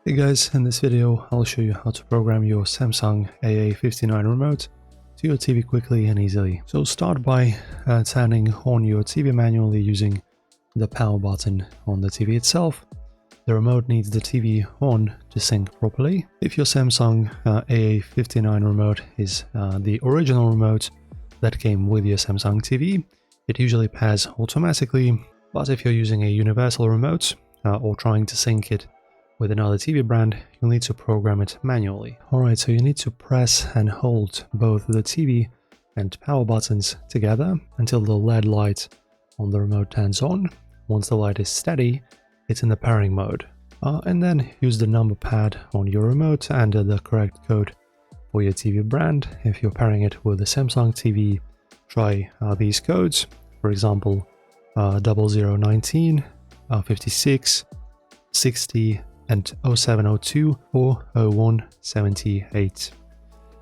Hey guys, in this video I'll show you how to program your Samsung AA59 remote to your TV quickly and easily. So start by turning on your TV manually using the power button on the TV itself. The remote needs the TV on to sync properly. If your Samsung AA59 remote is the original remote that came with your Samsung TV, it usually pairs automatically, but if you're using a universal remote or trying to sync it with another TV brand, you'll need to program it manually. Alright, so you need to press and hold both the TV and power buttons together until the LED light on the remote turns on. Once the light is steady, it's in the pairing mode. And then use the number pad on your remote to enter the correct code for your TV brand. If you're pairing it with a Samsung TV, try these codes. For example, 0019, 56, 60, and 0702 or 0178.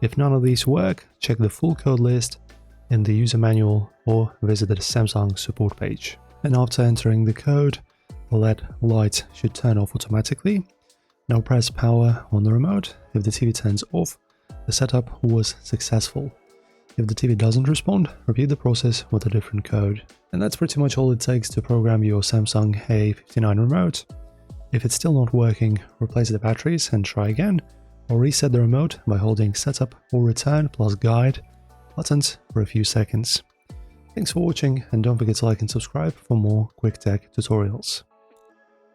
If none of these work, check the full code list in the user manual or visit the Samsung support page. And after entering the code, the LED light should turn off automatically. Now press power on the remote. If the TV turns off, the setup was successful. If the TV doesn't respond, repeat the process with a different code. And that's pretty much all it takes to program your Samsung AA59 remote. If it's still not working, replace the batteries and try again, or reset the remote by holding setup or return plus guide buttons for a few seconds. Thanks for watching, and don't forget to like and subscribe for more quick tech tutorials.